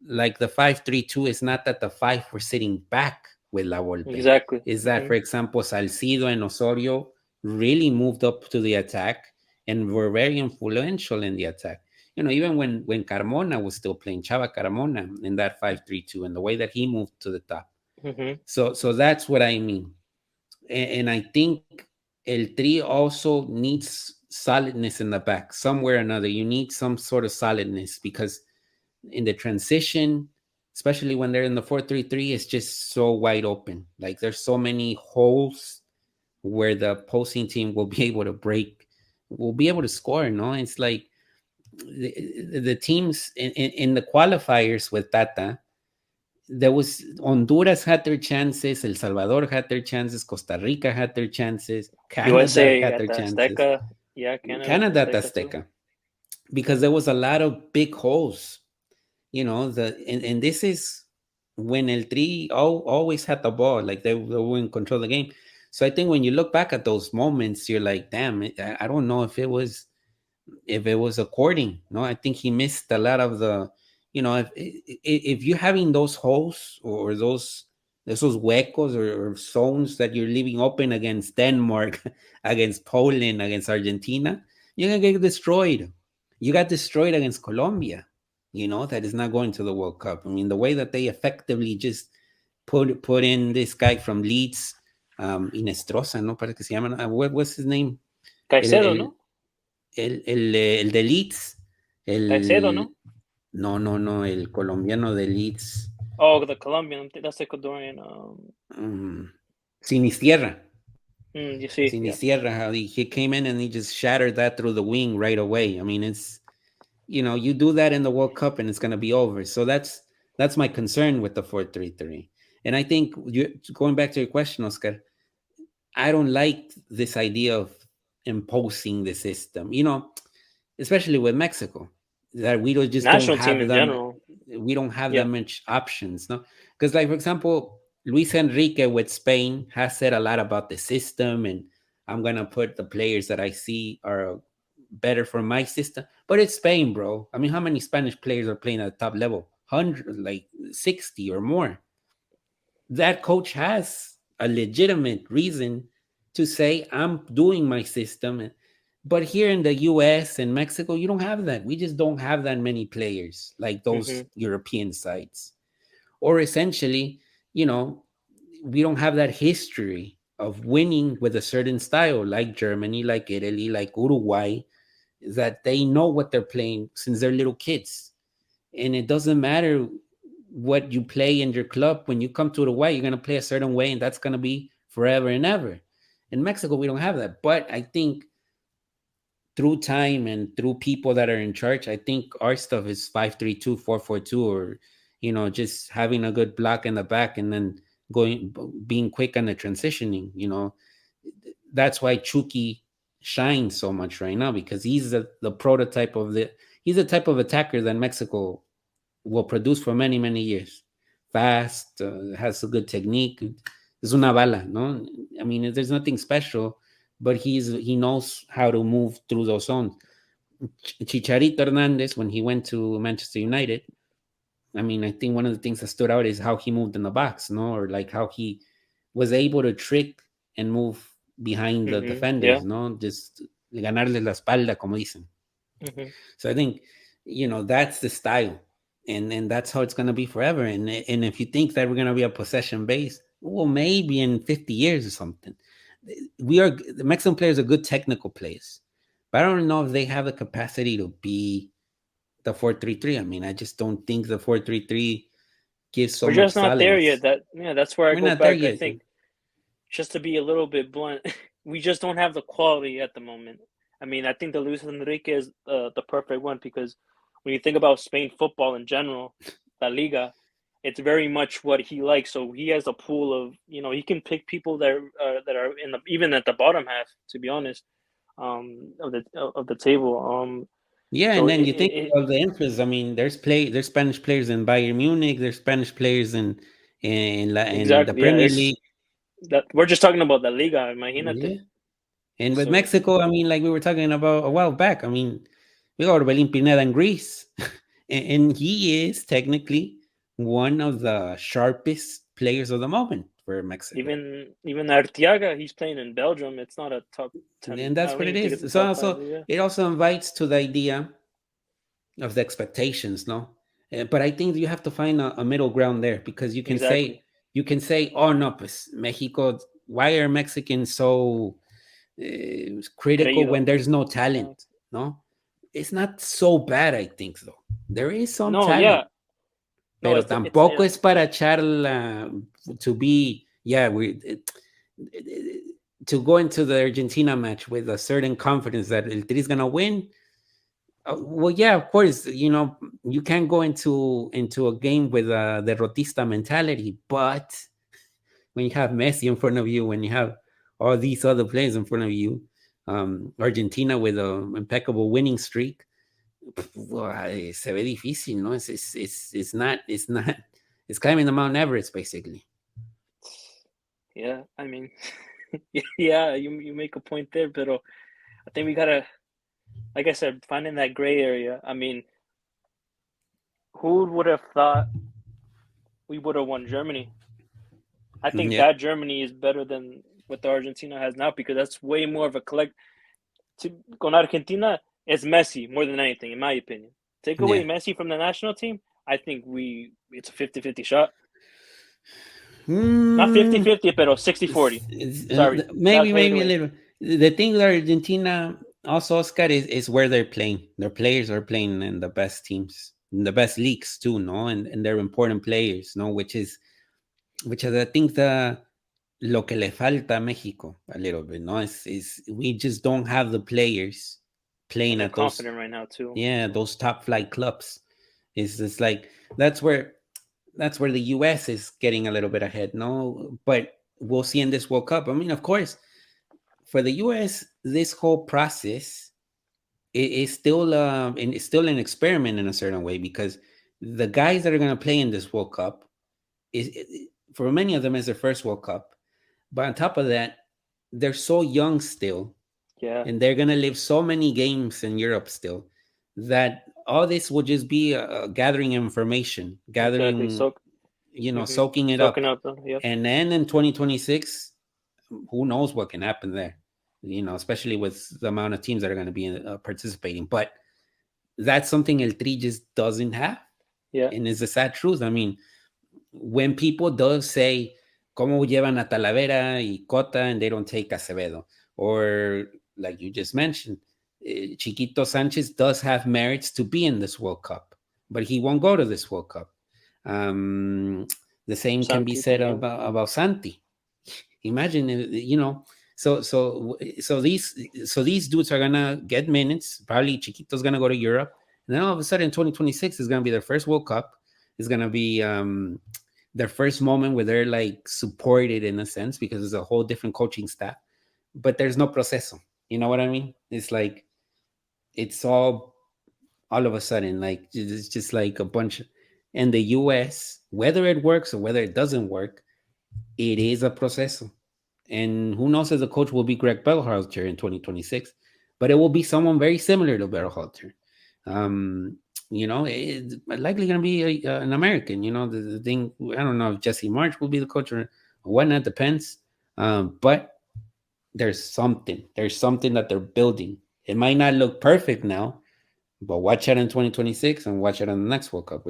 like the 5-3-2 is not that the five were sitting back with La Volpe. Exactly. Is that, Mm-hmm. for example, Salcido and Osorio really moved up to the attack and were very influential in the attack. Even when Carmona was still playing, Chava Carmona, in that 5-3-2, and the way that he moved to the top. Mm-hmm. So that's what I mean. And I think El Tri also needs solidness in the back, somewhere or another. You need some sort of solidness, because in the transition, especially when they're in the 4-3-3, it's just so wide open. Like there's so many holes where the opposing team will be able to break, will be able to score. No, it's like the teams in the qualifiers with Tata. There was Honduras had their chances, El Salvador had their chances, Costa Rica had their chances, Canada USA had at their the chances, Azteca. Yeah, Canada at the Canada at Azteca too. Azteca, because there was a lot of big holes. And this is when El Tri always had the ball, like they were in control of the game. So I think when you look back at those moments, you're like, damn, I don't know if it was according. No, I think he missed a lot of the, if you're having those holes, or those huecos, or zones that you're leaving open against Denmark, against Poland, against Argentina, you're gonna get destroyed. You got destroyed against Colombia. That is not going to the World Cup. I mean, the way that they effectively just put in this guy from Leeds, Inestrosa, no, para que se llama, what's his name? El, Caicedo, el, no? el de Leeds, Caicedo, no? el, no, el colombiano de Leeds, Oh, the Colombian. That's the Ecuadorian. um, Sinistierra. You see, yeah. Sinistierra, how he came in and he just shattered that through the wing right away. I mean, you do that in the World Cup and it's going to be over. So that's my concern with the 4-3-3. And I think going back to your question, Oscar, I don't like this idea of imposing the system. Especially with Mexico, that just don't National team have in them. general. We don't have that Yeah. much options, no. Because, like, for example, Luis Enrique with Spain has said a lot about the system, and I'm gonna put the players that I see are better for my system. But it's Spain, bro. I mean, how many Spanish players are playing at the top level? 100, like 60 or more. That coach has a legitimate reason to say, I'm doing my system. But here in the US and Mexico, you don't have that. We just don't have that many players like those Hmm. European sides. Or essentially, you know, we don't have that history of winning with a certain style, like Germany, like Italy, like Uruguay, that they know what they're playing since they're little kids. And it doesn't matter what you play in your club. When you come to Uruguay, you're going to play a certain way, and that's going to be forever and ever. In Mexico, we don't have that. But I think through time and through people that are in charge, I think our stuff is 5-3-2, 4-4-2, or just having a good block in the back and then going being quick on the transitioning. That's why Chucky shines so much right now, because he's the prototype of the he's the type of attacker that Mexico will produce for many, many years. Fast, has a good technique. Es una bala, no? I mean, there's nothing special, but he knows how to move through those zones. Chicharito Hernandez, when he went to Manchester United, I mean, I think one of the things that stood out is how he moved in the box, no? Or like how he was able to trick and move behind the Hmm. Yeah. defenders, no? Just ganarles la espalda, como dicen. Hmm. So I think, that's the style, and that's how it's gonna be forever. And if you think that we're gonna be a possession base, well, maybe in 50 years or something. The Mexican players are good technical players, but I don't know if they have the capacity to be the 4-3-3. I mean, I just don't think the 4-3-3 gives so We're much just not there yet. solidness. That's where I We're go not there back. I yet. think just to be a little bit blunt, we just don't have the quality at the moment. I mean, I think the Luis Enrique is the perfect one because when you think about Spain football in general, La Liga, it's very much what he likes. So he has a pool of he can pick people that are in even at the bottom half. To be honest, of the table. Yeah, So and then you think of the influence. I mean, there's Spanish players in Bayern Munich. There's Spanish players in the exactly, yeah. Premier It's League. that we're just talking about La Liga. Imagínate. Yeah. And with So Mexico, I mean, like we were talking about a while back, I mean, we got Orbelin Pineda in Greece, and he is technically one of the sharpest players of the moment for Mexico. even Arteaga, he's playing in Belgium. It's not a top And 10. I that's don't what it even think it's a is. So top five. also, Yeah, it also invites to the idea of the expectations, no? But I think you have to find a middle ground there, because exactly. you can say, oh no, pues Mexico, why are Mexicans so critical when Creído. there's no talent? Uh, No, it's not so bad. I think though there is some no, talent, yeah, no. pero It's tampoco es para echarla to be. Yeah, to go into the Argentina match with a certain confidence that El Tri is gonna win. Well, yeah, of course. You can't go into a game with a derrotista mentality, but when you have Messi in front of you, when you have all these other players in front of you, Argentina with an impeccable winning streak, se ve difícil, ¿no? It's not, it's climbing the Mount Everest, basically. yeah. I mean, yeah. You make a point there, but I think we gotta, like I said, finding that gray area. I mean, who would have thought we would have won Germany? I think Yeah, that Germany is better than what the Argentina has now because that's way more of a collect. Con Argentina, it's Messi more than anything, in my opinion. Take away yeah. Messi from the national team, I think it's a 50-50 shot. Not Hmm. 50-50, but 60-40. Sorry, Maybe, translate it maybe a away. little. The thing with Argentina also, Oscar, is where they're playing. Their players are playing in the best teams, in the best leagues too, no, and they're important players, no, which is I think the lo que le falta a Mexico a little bit, no, is we just don't have the players And playing they're at those, confident right now too. yeah, So those top flight clubs. It's like that's where that's where the US is getting a little bit ahead, no, but we'll see in this World Cup. I mean, of course, for the U.S., this whole process is still and it's still an experiment in a certain way, because the guys that are going to play in this World Cup is, for many of them, is their first World Cup. But on top of that, they're so young still, Yeah, and they're going to live so many games in Europe still, that all this will just be gathering information, exactly. gathering, soaking it Soaking up. up. Yep. And then in 2026, who knows what can happen there, especially with the amount of teams that are going to be participating. But that's something El Tri just doesn't have. Yeah. And it's a sad truth. I mean, when people do say, ¿cómo llevan a Talavera y Cota and they don't take Acevedo? Or, like you just mentioned, Chiquito Sanchez does have merits to be in this World Cup, but he won't go to this World Cup. Um, the same can be Santi said también. about Santi. Imagine, so these dudes are gonna get minutes. Probably Chiquito's gonna go to Europe, and then all of a sudden, 2026 is gonna be their first World Cup. It's gonna be their first moment where they're like supported in a sense, because it's a whole different coaching staff. But there's no proceso. You know what I mean? It's like it's all of a sudden, like it's just like a bunch. In the U.S., whether it works or whether it doesn't work, it is a proceso. And who knows if the coach will be Greg Berhalter in 2026, but it will be someone very similar to Berhalter. Um, it's likely going to be an American. The thing, I don't know if Jesse March will be the coach or whatnot, depends. But there's something that they're building. It might not look perfect now, but watch it in 2026 and watch it on the next World Cup.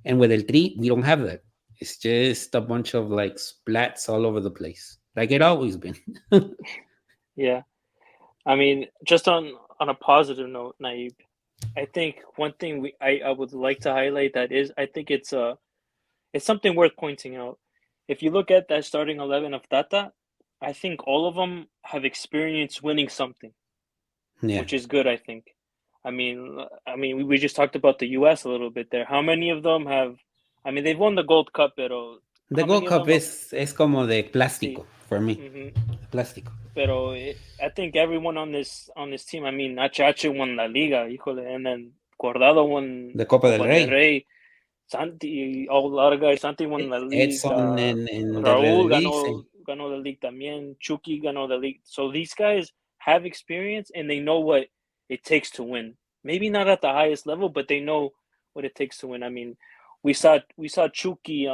And with El Tri, we don't have that. It's just a bunch of like splats all over the place, like it always been. Yeah. I mean, just on a positive note, Naib, I think one thing I would like to highlight that is I think it's something worth pointing out. If you look at that starting 11 of Tata, I think all of them have experienced winning something, Yeah, which is good, I think. I mean, we just talked about the U.S. a little bit there. How many of them have? I mean, they've won the Gold Cup, pero the how Gold many of Cup them have? es como de See, plástico for me. hmm Plástico. Pero I think everyone on this team. I mean, H won La Liga, híjole, and then Cordado won The Copa del Copa del Rey. Rey. Santi, a lot of guys. Santi won la league. Edson en the Raúl Rededice. ganó the league también. Chucky ganó the league. So these guys have experience and they know what it takes to win. Maybe not at the highest level, but they know what it takes to win. I mean, we saw Chucky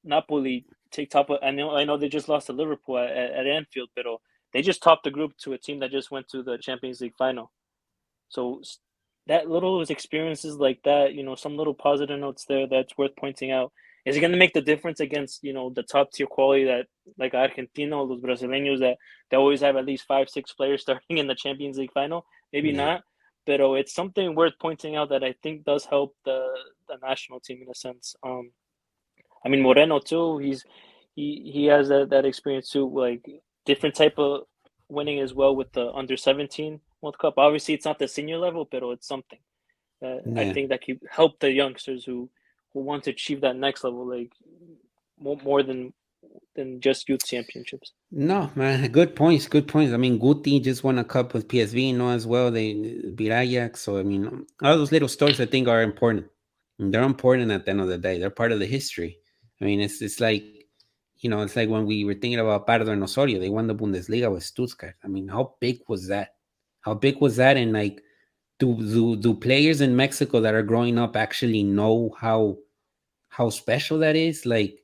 Napoli take top of. I know they just lost to Liverpool at Anfield, but they just topped the group to a team that just went to the Champions League final. So that little experiences like that, some little positive notes there that's worth pointing out. Is it going to make the difference against, the top tier quality that like Argentina or los Brasileños that they always have at least 5, 6 players starting in the Champions League final? Maybe No. not, but it's something worth pointing out that I think does help the national team in a sense. I mean Moreno too. He has that experience too, like different type of winning as well with the under 17 World Cup. Obviously, it's not the senior level, but it's something that I Yeah. think that can help the youngsters who want to achieve that next level, like more than just youth championships. No, man, good points. Good points. I mean, Guti just won a cup with PSV, as well. They beat Ajax. So, I mean, all those little stories I think are important. And they're important at the end of the day. They're part of the history. I mean, it's like, it's like when we were thinking about Pardo and Osorio, they won the Bundesliga with Stuttgart. I mean, how big was that? How big was that? And like, do players in Mexico that are growing up actually know how special that is? Like,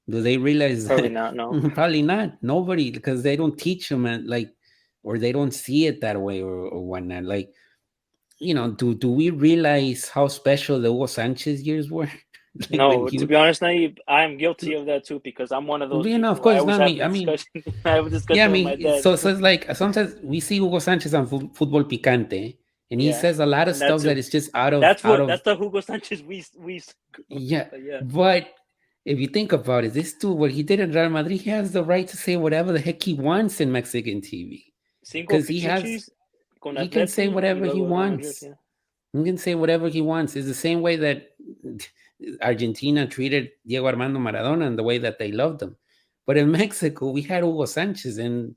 do they realize Probably that? not. No, Probably not. Nobody, because they don't teach them, and like, or they don't see it that way, or whatnot. Like, do we realize how special the Hugo Sanchez years were? Like when no. he To was, be honest, Nayib, I'm guilty of that too because I'm one of those of people. I course, always not have me. the I mean, discussion. I have a yeah, I discussion with my mean, dad. so it's like sometimes we see Hugo Sanchez on Football Picante, and he Yeah, says a lot of and that stuff that too. is just out of That's out what of that's the Hugo Sanchez we used to go with. yeah. But yeah, But if you think about it, this dude, what he did in Real Madrid, he has the right to say whatever the heck he wants in Mexican TV, cinco because pichichis con he can say Atleti y whatever he luego Real Madrid. wants. Yeah, He can say whatever he wants. It's the same way that Argentina treated Diego Armando Maradona and the way that they loved him. But in Mexico, we had Hugo Sanchez, and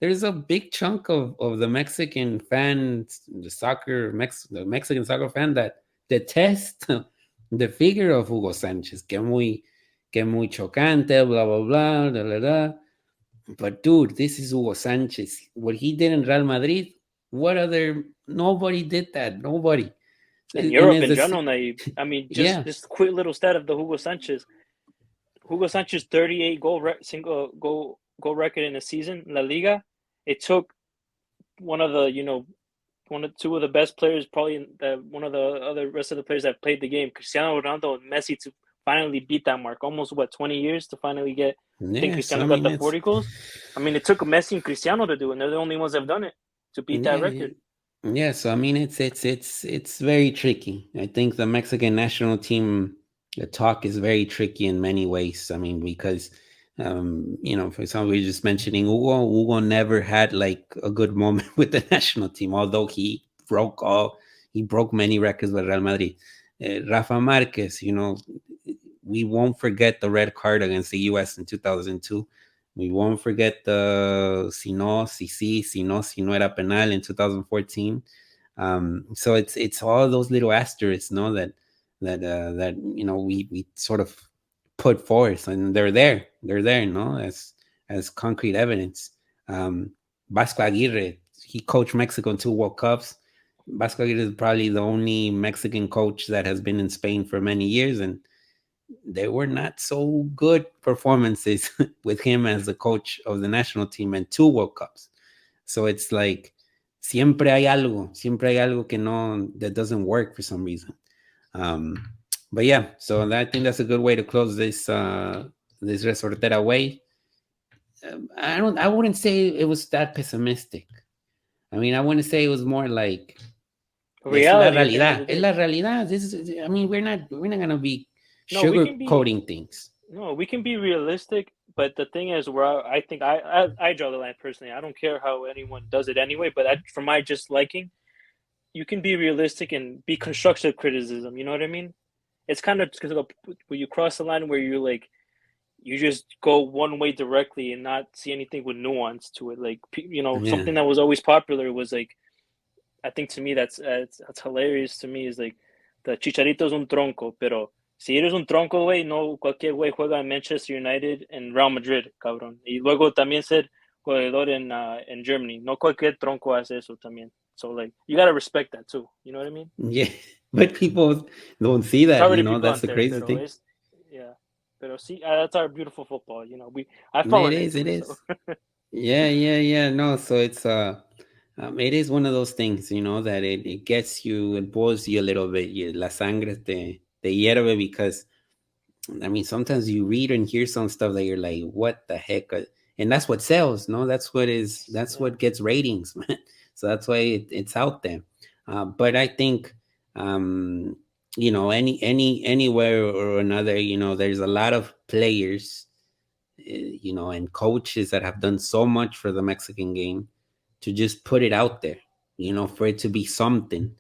there's a big chunk of the Mexican fans, the Mexican soccer fan that detest the figure of Hugo Sanchez, que muy chocante, blah blah blah, blah, blah, blah. But dude, this is Hugo Sanchez. What he did in Real Madrid, what other nobody did that. Nobody. So, In and Europe as in a general, Nayib. I mean, yeah, just quick little stat of the Hugo Sanchez. Hugo Sanchez 38 single goal record in a season in La Liga. It took one of the one of two of the best players, probably one of the other rest of the players that played the game, Cristiano Ronaldo and Messi, to finally beat that mark. Almost 20 years to finally get. I think yes. I Cristiano got mean the it's 40 goals. I mean, it took Messi and Cristiano to do it, and they're the only ones that have done it to beat that yeah, record. yeah. So I mean it's very tricky. I think the Mexican national team, the talk is very tricky in many ways. I mean because for example, we are just mentioning Hugo. Hugo never had like a good moment with the national team, although he broke many records with Real Madrid. Rafa Marquez, we won't forget the red card against the U.S. in 2002. We won't forget the si no era penal in 2014. So it's all those little asterisks, no, that we sort of put forth, and they're there, no, as concrete evidence. Um, Vasco Aguirre, he coached Mexico in two World Cups. Vasco Aguirre is probably the only Mexican coach that has been in Spain for many years, and they were not so good performances with him as the coach of the national team and two World Cups. So it's like siempre hay algo que no that doesn't work for some reason. Um, but yeah, so I think that's a good way to close this Resortera way. I wouldn't say it was that pessimistic. I mean, I wouldn't say it was more like Reality at the end of the es day. la realidad. I mean, we're not gonna be No, we can be sugarcoating things. no, we can be realistic, but the thing is, where I think I draw the line personally. I don't care how anyone does it anyway, but for my just liking, you can be realistic and be constructive criticism. You know what I mean? It's kind of because when you cross the line where you're like you just go one way directly and not see anything with nuance to it. Like Yeah, something that was always popular was like I think to me that's hilarious to me is like the Chicharito es un tronco, pero si eres un tronco, güey, no cualquier güey juega en Manchester United and Real Madrid, cabrón. Y luego también ser goleador en Germany. No cualquier tronco hace eso también. So like you gotta respect that too. You know what I mean? yeah. But people don't see It's that. hard to be That's blunt the there, crazy pero thing. es yeah. Pero see, that's our beautiful football. I fall It in it is. It too. So is. Yeah, yeah, yeah. No, so it is one of those things, that it gets you, it boils you a little bit. La sangre te hierve because, I mean, sometimes you read and hear some stuff that you're like, what the heck? And that's what sells, no? That's yeah, what gets ratings, man. So that's why it's out there. But I think, um, anywhere or another, there's a lot of players, and coaches that have done so much for the Mexican game to just put it out there, for it to be something.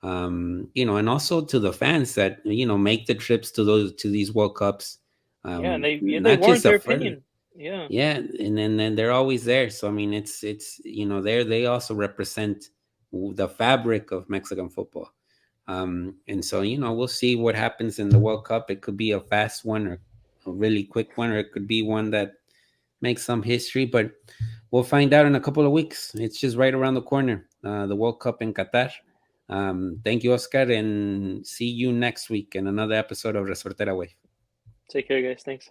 And also to the fans that make the trips to these World Cups, yeah, and they not warrant just a their further, opinion. Yeah, yeah, and then they're always there. So I mean, it's they also represent the fabric of Mexican football. And so we'll see what happens in the World Cup. It could be a fast one or a really quick one, or it could be one that makes some history. But we'll find out in a couple of weeks. It's just right around the corner. The World Cup in Qatar. Thank you, Oscar, and see you next week in another episode of Resortera Wave. take care, guys. Thanks.